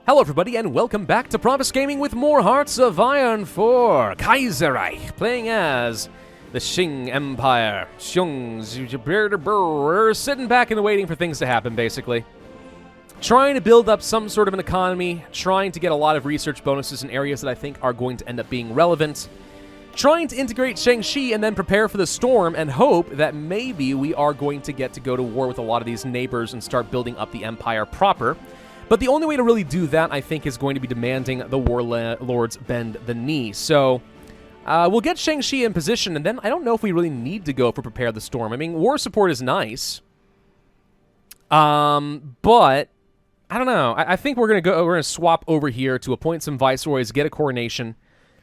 Hello everybody and welcome back to Pravus Gaming with more Hearts of Iron 4 Kaiserreich, playing as the Qing Empire. We're sitting back and waiting for things to happen, basically. Trying to build up some sort of an economy, trying to get a lot of research bonuses in areas that I think are going to end up being relevant. Trying to integrate Shaanxi and then prepare for the storm and hope that maybe we are going to get to go to war with a lot of these neighbors and start building up the empire proper. But the only way to really do that, I think, is going to be demanding the warlords bend the knee. So, we'll get Shaanxi in position, and then I don't know if we really need to go for Prepare the Storm. I mean, war support is nice. But, I don't know. I think we're gonna swap over here to appoint some viceroys, get a coronation,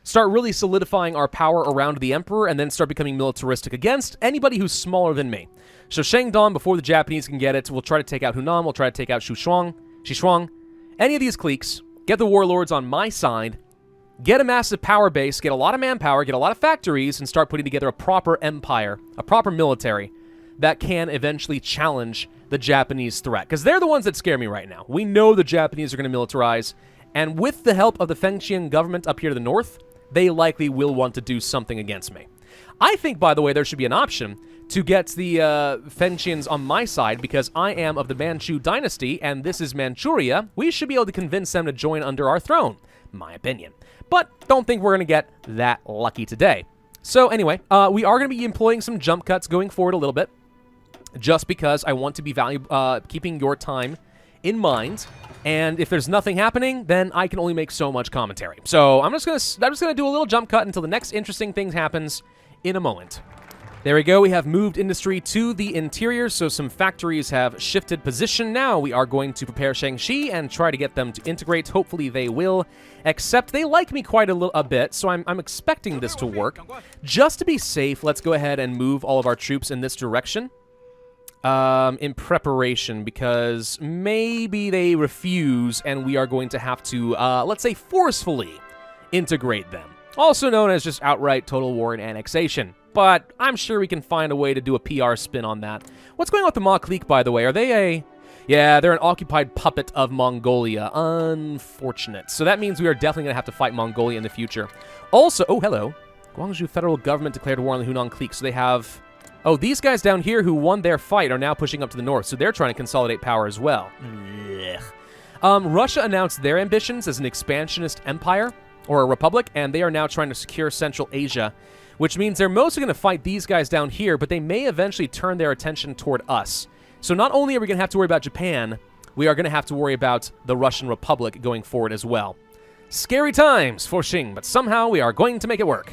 start really solidifying our power around the emperor, and then start becoming militaristic against anybody who's smaller than me. So Shangdong, before the Japanese can get it, we'll try to take out Hunan, we'll try to take out Xishuang, any of these cliques, get the warlords on my side, get a massive power base, get a lot of manpower, get a lot of factories, and start putting together a proper empire, a proper military that can eventually challenge the Japanese threat. Because they're the ones that scare me right now. We know the Japanese are going to militarize, and with the help of the Fengtian government up here to the north, they likely will want to do something against me. I think, by the way, there should be an option to get the Fengtians on my side, because I am of the Manchu dynasty, and this is Manchuria. We should be able to convince them to join under our throne, my opinion. But don't think we're going to get that lucky today. So anyway, we are going to be employing some jump cuts going forward a little bit, just because I want to be keeping your time in mind. And if there's nothing happening, then I can only make so much commentary. So I'm just gonna do a little jump cut until the next interesting thing happens in a moment. There we go. We have moved industry to the interior, so some factories have shifted position. Now we are going to prepare Shaanxi and try to get them to integrate. Hopefully they will, except they like me quite a bit, so I'm expecting this to work. Just to be safe, let's go ahead and move all of our troops in this direction. In preparation, because maybe they refuse and we are going to have to, let's say, forcefully integrate them. Also known as just outright total war and annexation. But I'm sure we can find a way to do a PR spin on that. What's going on with the Ma clique, by the way? Are they a... Yeah, they're an occupied puppet of Mongolia. Unfortunate. So that means we are definitely going to have to fight Mongolia in the future. Also... Oh, hello. Guangzhou federal government declared war on the Hunan clique, so they have... Oh, these guys down here who won their fight are now pushing up to the north, so they're trying to consolidate power as well. Russia announced their ambitions as an expansionist empire, or a republic, and they are now trying to secure Central Asia, which means they're mostly going to fight these guys down here, but they may eventually turn their attention toward us. So not only are we going to have to worry about Japan, we are going to have to worry about the Russian Republic going forward as well. Scary times for Qing, but somehow we are going to make it work.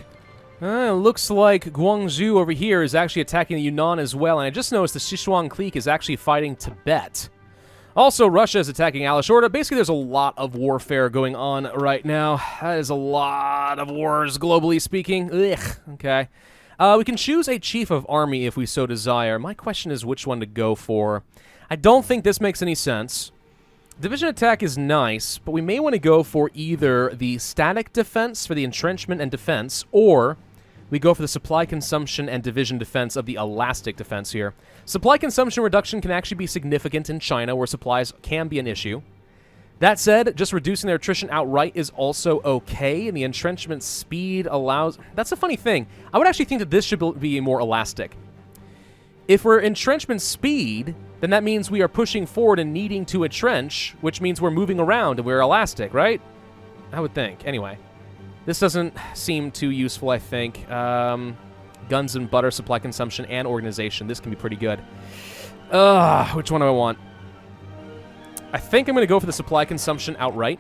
Looks like Guangzhou over here is actually attacking the Yunnan as well, and I just noticed the Sichuan clique is actually fighting Tibet. Also, Russia is attacking Alashorda. Basically, there's a lot of warfare going on right now. That is a lot of wars, globally speaking. Ugh, okay. We can choose a chief of army if we so desire. My question is which one to go for. I don't think this makes any sense. Division attack is nice, but we may want to go for either the static defense for the entrenchment and defense, or we go for the supply consumption and division defense of the elastic defense here. Supply consumption reduction can actually be significant in China, where supplies can be an issue. That said, just reducing their attrition outright is also okay, and the entrenchment speed allows... That's a funny thing. I would actually think that this should be more elastic. If we're entrenchment speed, then that means we are pushing forward and needing to entrench, which means we're moving around and we're elastic, right? I would think. Anyway. This doesn't seem too useful, I think. Guns and butter, supply consumption, and organization. This can be pretty good. Which one do I want? I think I'm going to go for the supply consumption outright.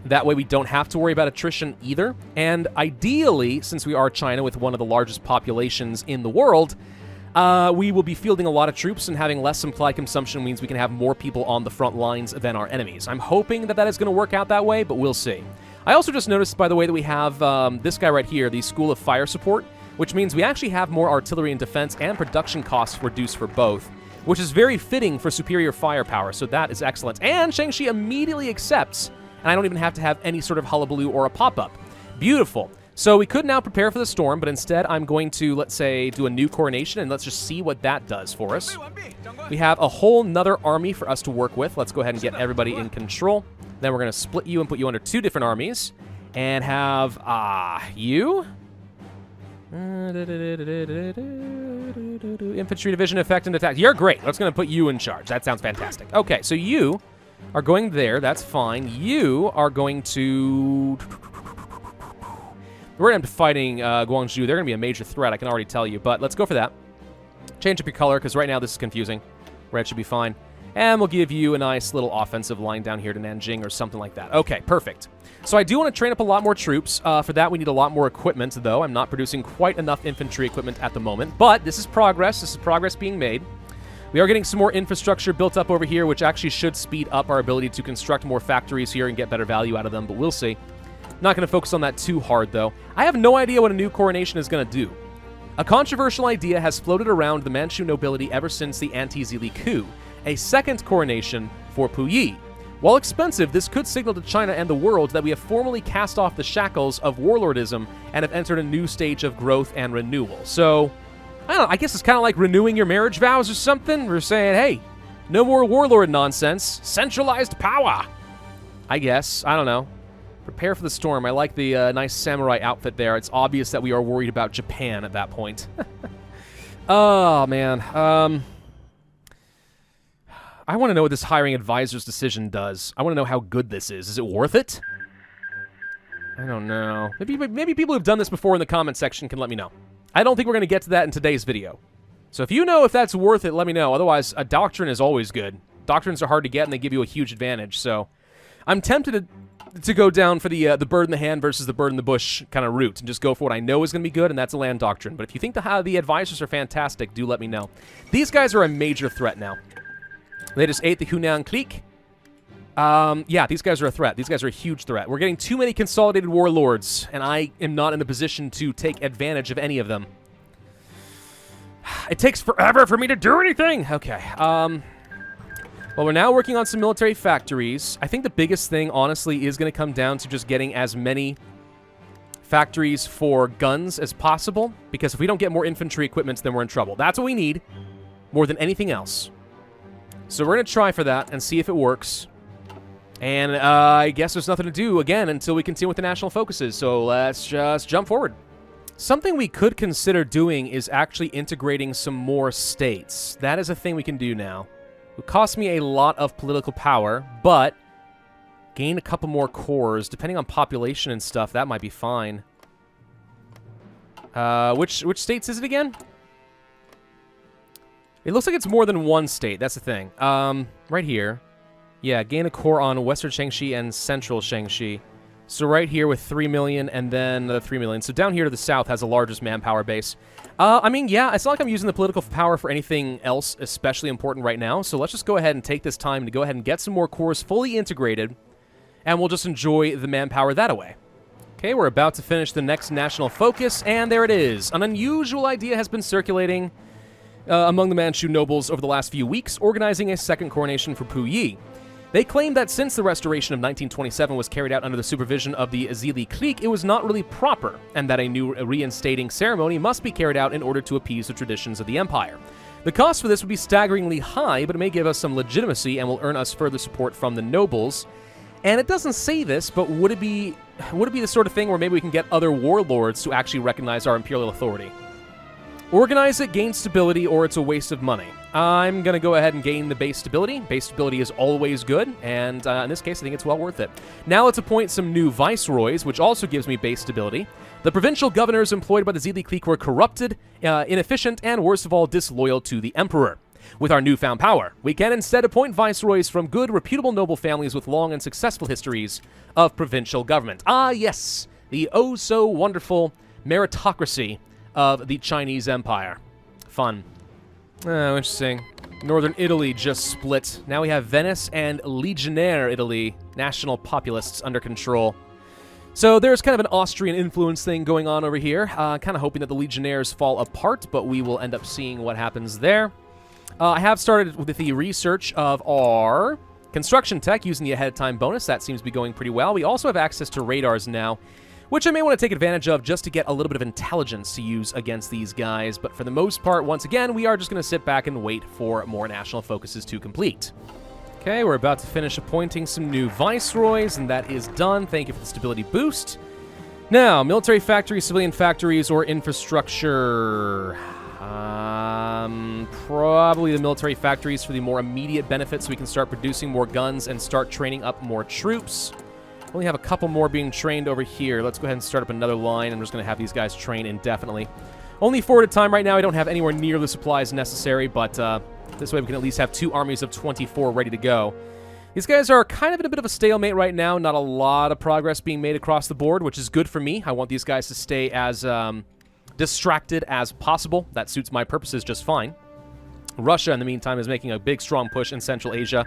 That way we don't have to worry about attrition either. And ideally, since we are China with one of the largest populations in the world, we will be fielding a lot of troops, and having less supply consumption means we can have more people on the front lines than our enemies. I'm hoping that that is going to work out that way, but we'll see. I also just noticed, by the way, that we have this guy right here, the School of Fire Support, which means we actually have more artillery and defense and production costs reduced for both, which is very fitting for superior firepower, so that is excellent. And Shaanxi immediately accepts, and I don't even have to have any sort of hullabaloo or a pop-up. Beautiful. So we could now prepare for the storm, but instead I'm going to, let's say, do a new coronation, and let's just see what that does for us. We have a whole nother army for us to work with. Let's go ahead and get everybody in control. Then we're going to split you and put you under 2 different armies. And have, you? Infantry division effect and attack. You're great. That's going to put you in charge. That sounds fantastic. Okay, so you are going there. That's fine. You are going to... We're going to be fighting Guangzhou. They're going to be a major threat, I can already tell you. But let's go for that. Change up your color, because right now this is confusing. Red should be fine. And we'll give you a nice little offensive line down here to Nanjing or something like that. Okay, perfect. So I do want to train up a lot more troops. For that, we need a lot more equipment, though. I'm not producing quite enough infantry equipment at the moment. But this is progress. This is progress being made. We are getting some more infrastructure built up over here, which actually should speed up our ability to construct more factories here and get better value out of them, but we'll see. Not going to focus on that too hard, though. I have no idea what a new coronation is going to do. A controversial idea has floated around the Manchu nobility ever since the anti-Zili coup, a second coronation for Puyi. While expensive, this could signal to China and the world that we have formally cast off the shackles of warlordism and have entered a new stage of growth and renewal. So, I don't know, I guess it's kind of like renewing your marriage vows or something. We're saying, hey, no more warlord nonsense. Centralized power. I guess. I don't know. Prepare for the storm. I like the nice samurai outfit there. It's obvious that we are worried about Japan at that point. Oh, man. I want to know what this hiring advisor's decision does. I want to know how good this is. Is it worth it? I don't know. Maybe people who've done this before in the comment section can let me know. I don't think we're going to get to that in today's video. So if you know if that's worth it, let me know. Otherwise, a doctrine is always good. Doctrines are hard to get, and they give you a huge advantage. So I'm tempted to go down for the bird in the hand versus the bird in the bush kind of route and just go for what I know is going to be good, and that's a land doctrine. But if you think the advisors are fantastic, do let me know. These guys are a major threat now. They just ate the Hunan clique. Yeah, these guys are a threat. These guys are a huge threat. We're getting too many consolidated warlords, and I am not in a position to take advantage of any of them. It takes forever for me to do anything. Okay. Well, we're now working on some military factories. I think the biggest thing, honestly, is going to come down to just getting as many factories for guns as possible, because if we don't get more infantry equipment, then we're in trouble. That's what we need, more than anything else. So we're going to try for that and see if it works. And I guess there's nothing to do, again, until we continue with the national focuses. So let's just jump forward. Something we could consider doing is actually integrating some more states. That is a thing we can do now. It would cost me a lot of political power, but gain a couple more cores. Depending on population and stuff, that might be fine. Which states is it again? It looks like it's more than one state. That's the thing. Right here. Yeah, gain a core on Western Shaanxi and Central Shaanxi. So right here with 3 million and then another 3 million. So down here to the south has the largest manpower base. I mean, yeah, it's not like I'm using the political power for anything else especially important right now. So let's just go ahead and take this time to go ahead and get some more cores fully integrated. And we'll just enjoy the manpower that way. Okay, we're about to finish the next national focus. And there it is. An unusual idea has been circulating among the Manchu nobles over the last few weeks, organizing a second coronation for Puyi. They claim that since the restoration of 1927 was carried out under the supervision of the Zili clique, it was not really proper, and that a new reinstating ceremony must be carried out in order to appease the traditions of the empire. The cost for this would be staggeringly high, but it may give us some legitimacy and will earn us further support from the nobles. And it doesn't say this, but would it be the sort of thing where maybe we can get other warlords to actually recognize our imperial authority? Organize it, gain stability, or it's a waste of money. I'm going to go ahead and gain the base stability. Base stability is always good, and in this case, I think it's well worth it. Now let's appoint some new viceroys, which also gives me base stability. The provincial governors employed by the Zili clique were corrupted, inefficient, and worst of all, disloyal to the emperor. With our newfound power, we can instead appoint viceroys from good, reputable noble families with long and successful histories of provincial government. Ah, yes, the oh-so-wonderful meritocracy of the Chinese Empire. Fun. Oh, interesting. Northern Italy just split. Now we have Venice and Legionnaire Italy, national populists under control. So there's kind of an Austrian influence thing going on over here. Kind of hoping that the Legionnaires fall apart, but we will end up seeing what happens there. I have started with the research of our construction tech using the ahead-of-time bonus. That seems to be going pretty well. We also have access to radars now, which I may want to take advantage of just to get a little bit of intelligence to use against these guys. But for the most part, once again, we are just going to sit back and wait for more national focuses to complete. Okay, we're about to finish appointing some new viceroys, and that is done. Thank you for the stability boost. Now, military factories, civilian factories, or infrastructure. Probably the military factories for the more immediate benefit so we can start producing more guns and start training up more troops. We only have a couple more being trained over here. Let's go ahead and start up another line. I'm just going to have these guys train indefinitely. Only 4 at a time right now. I don't have anywhere near the supplies necessary, but this way we can at least have 2 armies of 24 ready to go. These guys are kind of in a bit of a stalemate right now. Not a lot of progress being made across the board, which is good for me. I want these guys to stay as distracted as possible. That suits my purposes just fine. Russia, in the meantime, is making a big, strong push in Central Asia.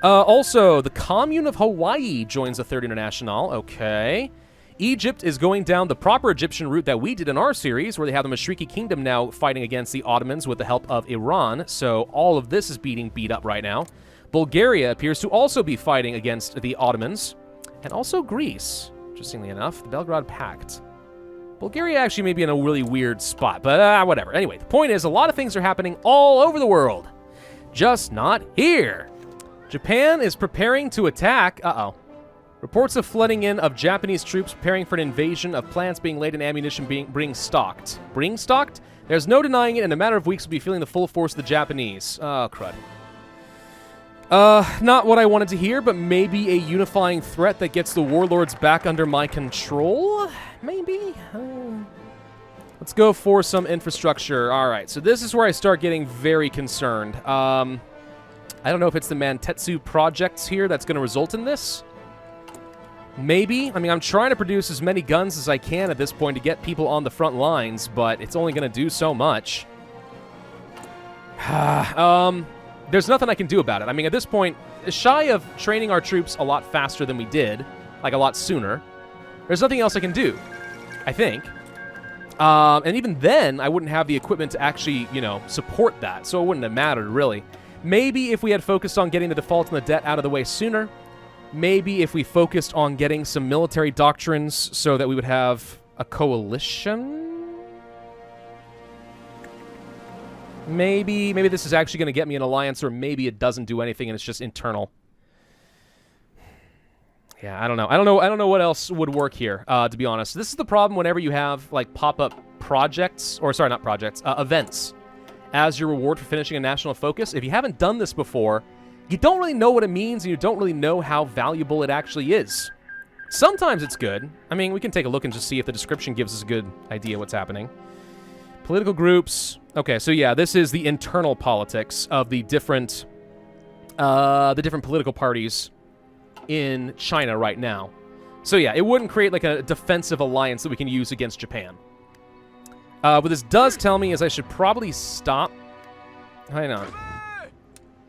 Also, the Commune of Hawaii joins the Third International. Okay. Egypt is going down the proper Egyptian route that we did in our series, where they have the Mashriki Kingdom now fighting against the Ottomans with the help of Iran. So all of this is being beat up right now. Bulgaria appears to also be fighting against the Ottomans. And also Greece, interestingly enough, the Belgrade Pact. Bulgaria actually may be in a really weird spot, but whatever. Anyway, the point is a lot of things are happening all over the world, just not here. Japan is preparing to attack. Reports of flooding in of Japanese troops preparing for an invasion, of plants being laid and ammunition being stocked. Being stocked? There's no denying it. In a matter of weeks, we'll be feeling the full force of the Japanese. Oh, crud. Not what I wanted to hear, but maybe a unifying threat that gets the warlords back under my control? Maybe? Let's go for some infrastructure. All right, so this is where I start getting very concerned. I don't know if it's the Mantetsu projects here that's going to result in this. Maybe. I mean, I'm trying to produce as many guns as I can at this point to get people on the front lines, but it's only going to do so much. There's nothing I can do about it. I mean, at this point, shy of training our troops a lot faster than we did, like a lot sooner, there's nothing else I can do, I think. And even then, I wouldn't have the equipment to actually, support that, so it wouldn't have mattered, really. Maybe if we had focused on getting the default and the debt out of the way sooner. Maybe if we focused on getting some military doctrines so that we would have a coalition. Maybe this is actually going to get me an alliance, or maybe it doesn't do anything and it's just internal. Yeah, I don't know. I don't know what else would work here, to be honest. This is the problem whenever you have, like, pop-up projects, or sorry, not projects, events as your reward for finishing a national focus. If you haven't done this before, you don't really know what it means, and you don't really know how valuable it actually is. Sometimes it's good. I mean, we can take a look and just see if the description gives us a good idea what's happening. Political groups. Okay, so yeah, this is the internal politics of the different political parties in China right now. So yeah, it wouldn't create like a defensive alliance that we can use against Japan. What this does tell me is I should probably stop. Hang on.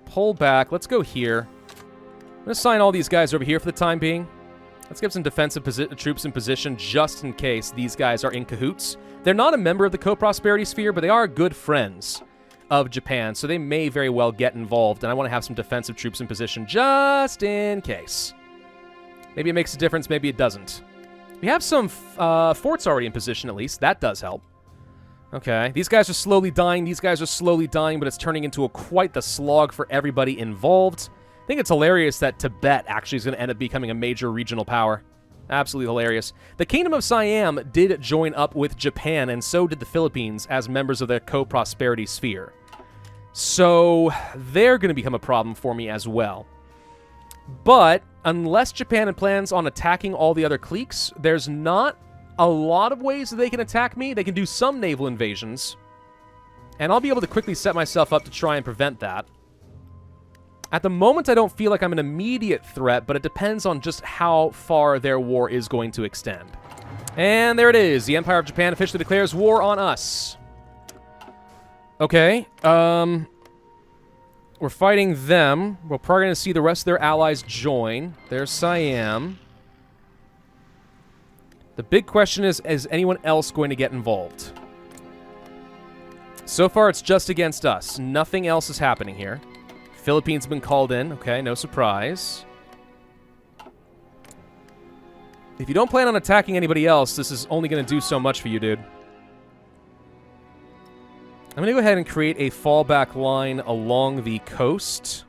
Pull back. Let's go here. I'm going to assign all these guys over here for the time being. Let's get some defensive troops in position just in case these guys are in cahoots. They're not a member of the co-prosperity sphere, but they are good friends of Japan, so they may very well get involved, and I want to have some defensive troops in position just in case. Maybe it makes a difference, maybe it doesn't. We have some forts already in position, at least. That does help. Okay, these guys are slowly dying, but it's turning into quite the slog for everybody involved. I think it's hilarious that Tibet actually is going to end up becoming a major regional power. Absolutely hilarious. The Kingdom of Siam did join up with Japan, and so did the Philippines as members of their co-prosperity sphere. So they're going to become a problem for me as well. But unless Japan plans on attacking all the other cliques, there's not a lot of ways that they can attack me. They can do some naval invasions, and I'll be able to quickly set myself up to try and prevent that. At the moment, I don't feel like I'm an immediate threat, but it depends on just how far their war is going to extend. And there it is. The Empire of Japan officially declares war on us. Okay. We're fighting them. We're probably going to see the rest of their allies join. There's Siam. The big question is anyone else going to get involved? So far, it's just against us. Nothing else is happening here. Philippines have been called in. Okay, no surprise. If you don't plan on attacking anybody else, this is only going to do so much for you, dude. I'm going to go ahead and create a fallback line along the coast.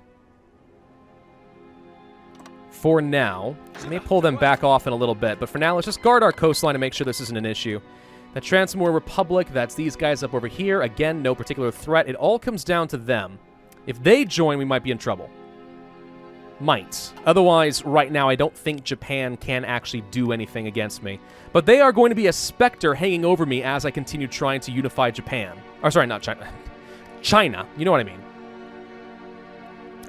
for now. We may pull them back off in a little bit, but for now, let's just guard our coastline and make sure this isn't an issue. The Transmore Republic, that's these guys up over here. Again, no particular threat. It all comes down to them. If they join, we might be in trouble. Might. Otherwise, right now, I don't think Japan can actually do anything against me. But they are going to be a specter hanging over me as I continue trying to unify Japan. Or sorry, not China. China. You know what I mean.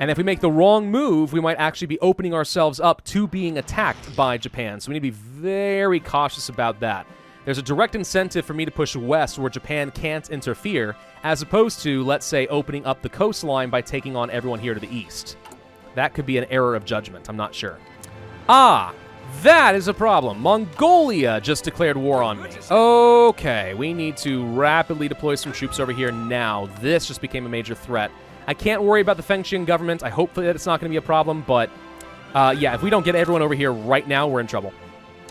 And if we make the wrong move, we might actually be opening ourselves up to being attacked by Japan. So we need to be very cautious about that. There's a direct incentive for me to push west where Japan can't interfere, as opposed to, let's say, opening up the coastline by taking on everyone here to the east. That could be an error of judgment. I'm not sure. Ah, that is a problem. Mongolia just declared war on me. Okay, we need to rapidly deploy some troops over here now. This just became a major threat. I can't worry about the Fengtian government. I hope that it's not going to be a problem, but yeah, if we don't get everyone over here right now, we're in trouble.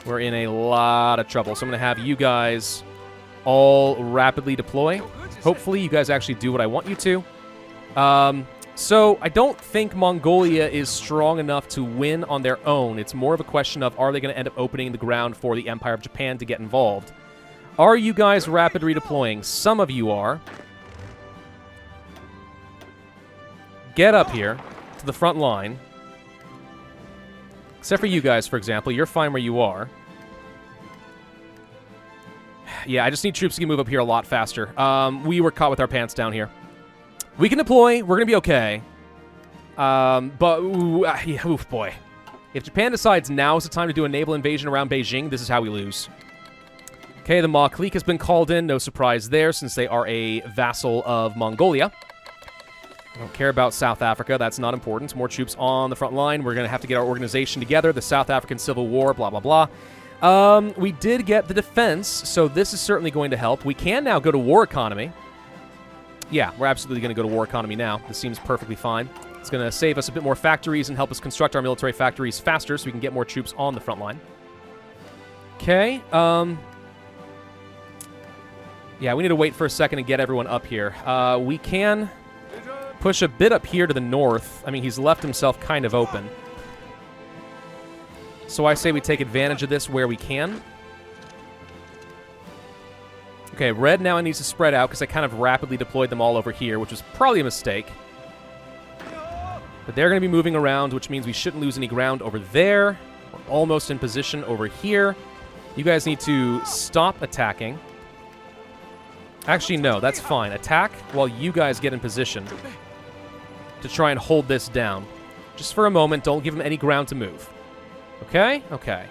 We're in a lot of trouble. So I'm going to have you guys all rapidly deploy. Hopefully you guys actually do what I want you to. So I don't think Mongolia is strong enough to win on their own. It's more of a question of, are they going to end up opening the ground for the Empire of Japan to get involved? Are you guys rapid redeploying? Some of you are. Get up here to the front line. Except for you guys, for example. You're fine where you are. Yeah, I just need troops to move up here a lot faster. We were caught with our pants down here. We can deploy. We're going to be okay. But, oof, boy. If Japan decides now is the time to do a naval invasion around Beijing, this is how we lose. Okay, the Ma clique has been called in. No surprise there, since they are a vassal of Mongolia. I don't care about South Africa. That's not important. More troops on the front line. We're going to have to get our organization together. The South African Civil War, blah, blah, blah. We did get the defense, so this is certainly going to help. We can now go to war economy. Yeah, we're absolutely going to go to war economy now. This seems perfectly fine. It's going to save us a bit more factories and help us construct our military factories faster so we can get more troops on the front line. Okay. Yeah, we need to wait for a second and get everyone up here. We can push a bit up here to the north. I mean, he's left himself kind of open. So I say we take advantage of this where we can. Okay, red now needs to spread out because I kind of rapidly deployed them all over here, which was probably a mistake. But they're going to be moving around, which means we shouldn't lose any ground over there. We're almost in position over here. You guys need to stop attacking. Actually, no, that's fine. Attack while you guys get in position to try and hold this down. Just for a moment, don't give them any ground to move. Okay? Okay.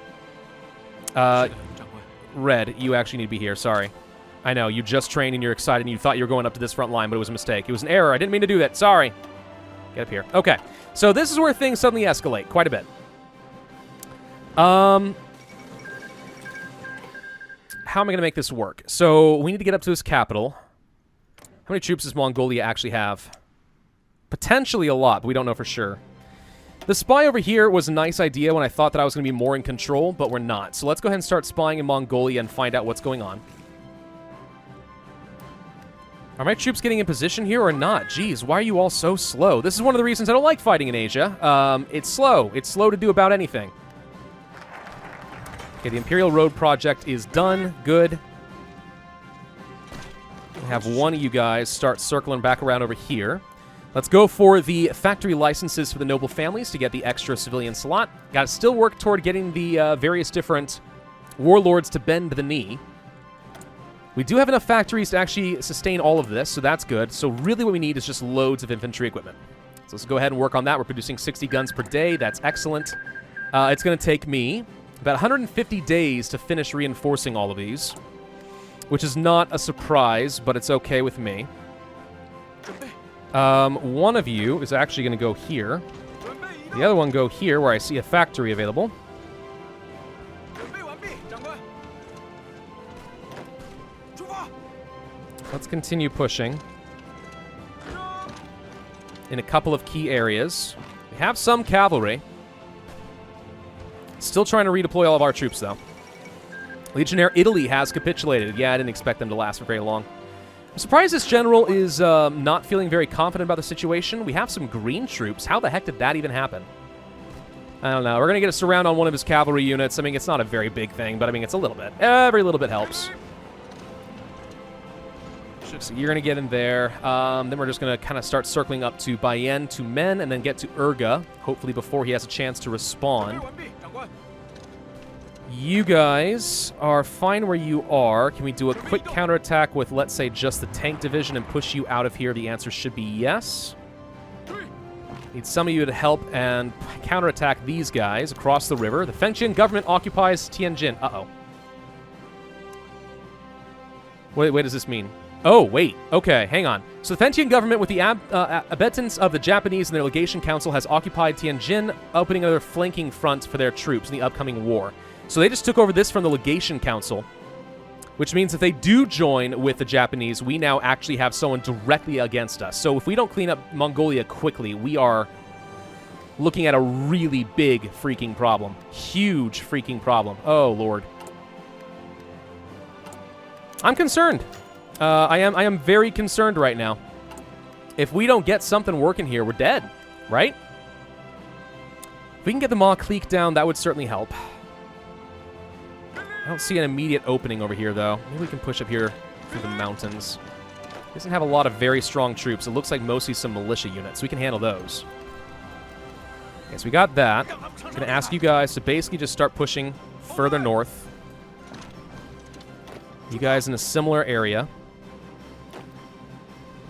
Red, you actually need to be here. Sorry. I know, you just trained and you're excited and you thought you were going up to this front line, but it was a mistake. It was an error. I didn't mean to do that. Sorry. Get up here. Okay. So this is where things suddenly escalate quite a bit. How am I going to make this work? So we need to get up to his capital. How many troops does Mongolia actually have? Potentially a lot, but we don't know for sure. The spy over here was a nice idea when I thought that I was going to be more in control, but we're not. So let's go ahead and start spying in Mongolia and find out what's going on. Are my troops getting in position here or not? Jeez, why are you all so slow? This is one of the reasons I don't like fighting in Asia. It's slow. It's slow to do about anything. Okay, the Imperial Road project is done. Good. We have one of you guys start circling back around over here. Let's go for the factory licenses for the noble families to get the extra civilian slot. Got to still work toward getting the various different warlords to bend the knee. We do have enough factories to actually sustain all of this, so that's good. So really what we need is just loads of infantry equipment. So let's go ahead and work on that. We're producing 60 guns per day. That's excellent. It's going to take me about 150 days to finish reinforcing all of these, which is not a surprise, but it's okay with me. One of you is actually going to go here. The other one go here where I see a factory available. Let's continue pushing in a couple of key areas. We have some cavalry. Still trying to redeploy all of our troops, though. Legionnaire Italy has capitulated. Yeah, I didn't expect them to last for very long. I'm surprised this general is not feeling very confident about the situation. We have some green troops. How the heck did that even happen? I don't know. We're going to get a surround on one of his cavalry units. I mean, it's not a very big thing, but I mean, it's a little bit. Every little bit helps. So you're going to get in there. Then we're just going to kind of start circling up to Bayen, to Men, and then get to Urga, hopefully before he has a chance to respond. You guys are fine where you are. Can we do a quick counterattack with, let's say, just the tank division and push you out of here? The answer should be yes. Need some of you to help and counterattack these guys across the river. The Fengtian government occupies Tianjin. Uh-oh. What does this mean? Oh, wait. Okay, hang on. So the Fengtian government, with the abetance of the Japanese and their legation council, has occupied Tianjin, opening another flanking front for their troops in the upcoming war. So they just took over this from the legation council, which means if they do join with the Japanese, we now actually have someone directly against us. So if we don't clean up Mongolia quickly, we are looking at a really big freaking problem. Huge freaking problem. Oh, Lord. I'm concerned. I am very concerned right now. If we don't get something working here, we're dead, right? If we can get the Ma clique down, that would certainly help. I don't see an immediate opening over here, though. Maybe we can push up here through the mountains. He doesn't have a lot of very strong troops. It looks like mostly some militia units. We can handle those. Okay, so we got that. I'm going to ask you guys to basically just start pushing further north. You guys in a similar area.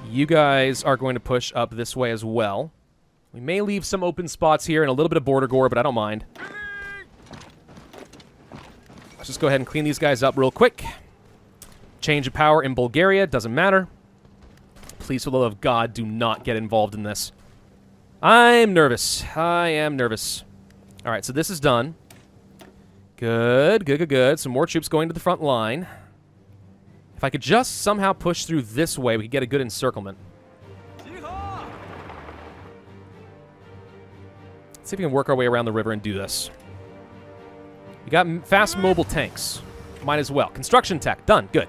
You guys are going to push up this way as well. We may leave some open spots here and a little bit of border gore, but I don't mind. Let's just go ahead and clean these guys up real quick. Change of power in Bulgaria, doesn't matter. Please, for the love of God, do not get involved in this. I'm nervous. I am nervous. All right, so this is done. Good, good, good, good. Some more troops going to the front line. If I could just somehow push through this way, we could get a good encirclement. Let's see if we can work our way around the river and do this. We got fast mobile tanks. Might as well. Construction tech. Done. Good.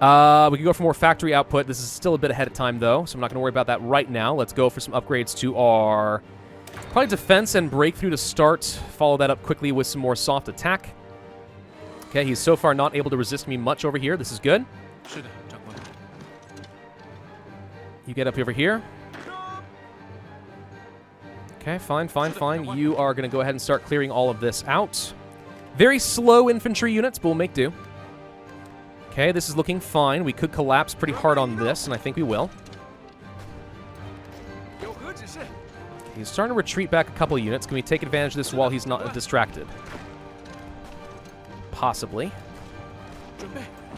We can go for more factory output. This is still a bit ahead of time, though, so I'm not going to worry about that right now. Let's go for some upgrades to our probably defense and breakthrough to start. Follow that up quickly with some more soft attack. Okay, he's so far not able to resist me much over here. This is good. You get up over here. Okay, fine, fine, fine. You are going to go ahead and start clearing all of this out. Very slow infantry units, but we'll make do. Okay, this is looking fine. We could collapse pretty hard on this, and I think we will. He's starting to retreat back a couple of units. Can we take advantage of this while he's not distracted? Possibly.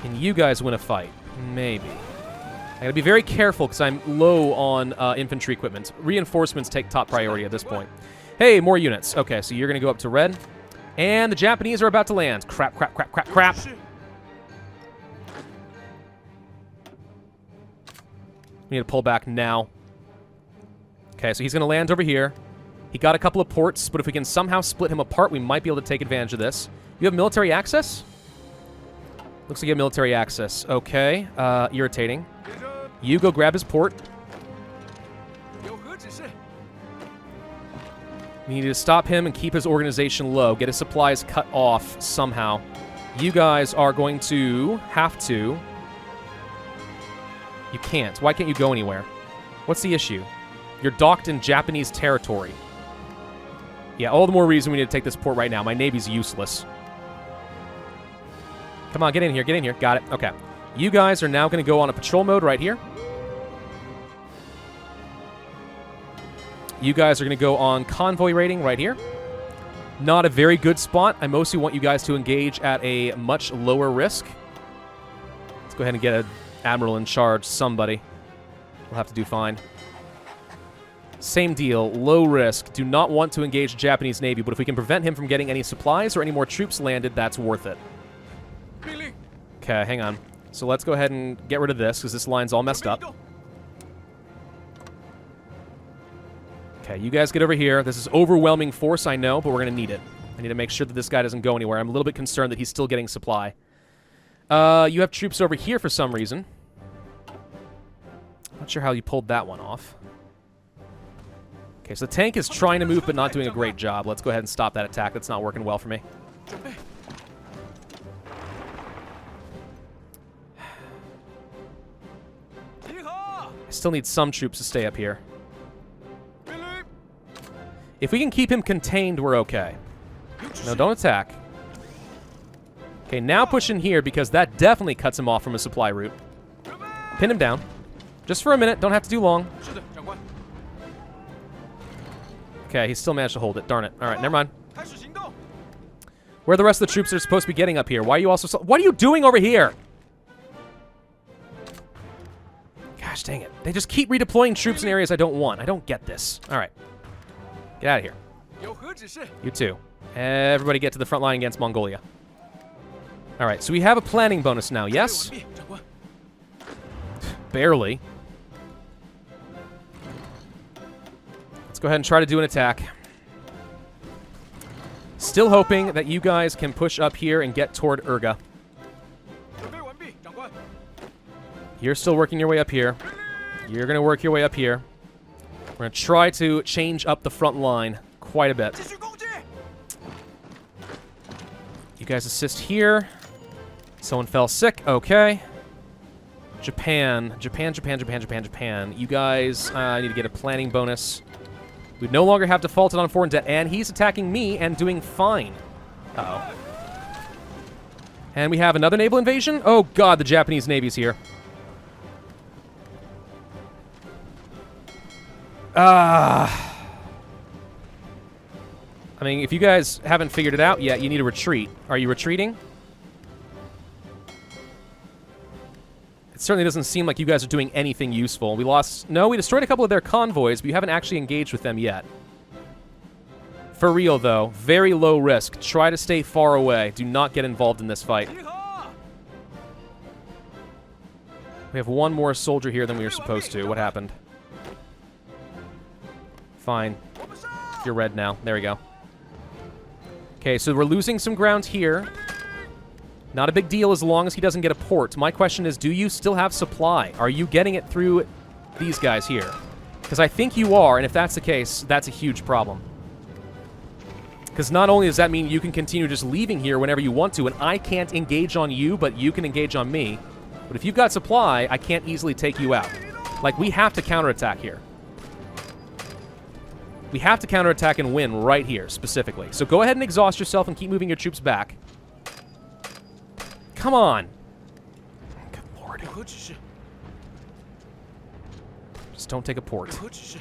Can you guys win a fight? Maybe. I gotta be very careful because I'm low on infantry equipment. Reinforcements take top priority at this point. Hey, more units. Okay, so you're gonna go up to red. And the Japanese are about to land. Crap, crap, crap, crap, crap. We need to pull back now. Okay, so he's going to land over here. He got a couple of ports, but if we can somehow split him apart, we might be able to take advantage of this. You have military access? Looks like you have military access. Okay, irritating. You go grab his port. We need to stop him and keep his organization low. Get his supplies cut off somehow. You guys are going to have to... You can't. Why can't you go anywhere? What's the issue? You're docked in Japanese territory. Yeah, all the more reason we need to take this port right now. My navy's useless. Come on, get in here, get in here. Got it. Okay. You guys are now going to go on a patrol mode right here. You guys are going to go on convoy raiding right here. Not a very good spot. I mostly want you guys to engage at a much lower risk. Let's go ahead and get an admiral in charge. Somebody. We'll have to do fine. Same deal. Low risk. Do not want to engage the Japanese Navy, but if we can prevent him from getting any supplies or any more troops landed, that's worth it. Okay, hang on. So let's go ahead and get rid of this, because this line's all messed up. Okay, you guys get over here. This is overwhelming force, I know, but we're going to need it. I need to make sure that this guy doesn't go anywhere. I'm a little bit concerned that he's still getting supply. You have troops over here for some reason. Not sure how you pulled that one off. Okay, so the tank is trying to move but not doing a great job. Let's go ahead and stop that attack. That's not working well for me. I still need some troops to stay up here. If we can keep him contained, we're okay. No, don't attack. Okay, now push in here because that definitely cuts him off from a supply route. Pin him down. Just for a minute. Don't have to do long. Okay, he still managed to hold it. Darn it. All right, never mind. Where are the rest of the troops that are supposed to be getting up here? Why are you also... What are you doing over here? Gosh, dang it. They just keep redeploying troops in areas I don't want. I don't get this. All right. Get out of here. You too. Everybody get to the front line against Mongolia. All right, so we have a planning bonus now, yes? Barely. Let's go ahead and try to do an attack. Still hoping that you guys can push up here and get toward Urga. You're still working your way up here. You're going to work your way up here. We're going to try to change up the front line quite a bit. You guys assist here. Someone fell sick. Okay. Japan. You guys need to get a planning bonus. We no longer have defaulted on foreign debt, and he's attacking me and doing fine. Uh-oh. And we have another naval invasion? Oh, God, the Japanese Navy's here. I mean, if you guys haven't figured it out yet, you need to retreat. Are you retreating? It certainly doesn't seem like you guys are doing anything useful. We lost... No, we destroyed a couple of their convoys, but you haven't actually engaged with them yet. For real, though. Very low risk. Try to stay far away. Do not get involved in this fight. We have one more soldier here than we were supposed to. What happened? Fine. You're red now. There we go. Okay, so we're losing some ground here. Not a big deal as long as he doesn't get a port. My question is, do you still have supply? Are you getting it through these guys here? Because I think you are, and if that's the case, that's a huge problem. Because not only does that mean you can continue just leaving here whenever you want to, and I can't engage on you, but you can engage on me. But if you've got supply, I can't easily take you out. Like, we have to counterattack here. We have to counterattack and win right here, specifically. So go ahead and exhaust yourself and keep moving your troops back. Come on. Good lord. Just don't take a port. Okay,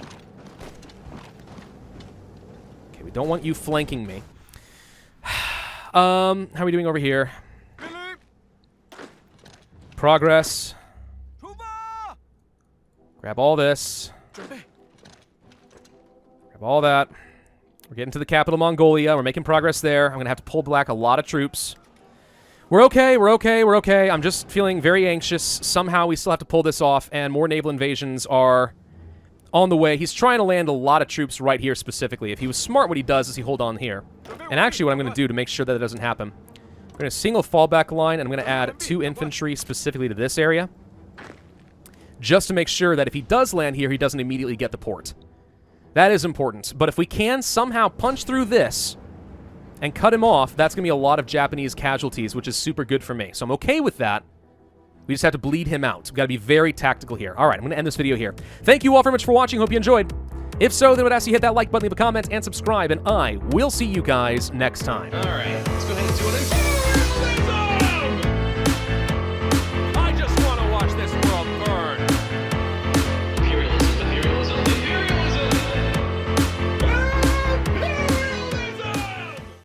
we don't want you flanking me. How are we doing over here? Progress. Grab all this. Grab all that. We're getting to the capital, Mongolia. We're making progress there. I'm going to have to pull back a lot of troops. We're okay, we're okay, we're okay. I'm just feeling very anxious. Somehow we still have to pull this off, and more naval invasions are on the way. He's trying to land a lot of troops right here specifically. If he was smart, what he does is he hold on here. And actually what I'm going to do to make sure that it doesn't happen, I'm going to single fallback line, and I'm going to add 2 infantry specifically to this area. Just to make sure that if he does land here, he doesn't immediately get the port. That is important. But if we can somehow punch through this and cut him off, that's going to be a lot of Japanese casualties, which is super good for me. So I'm okay with that. We just have to bleed him out. We've got to be very tactical here. All right, I'm going to end this video here. Thank you all very much for watching. Hope you enjoyed. If so, then I would ask you to hit that like button, leave a comment, and subscribe, and I will see you guys next time. All right, let's go ahead and do it.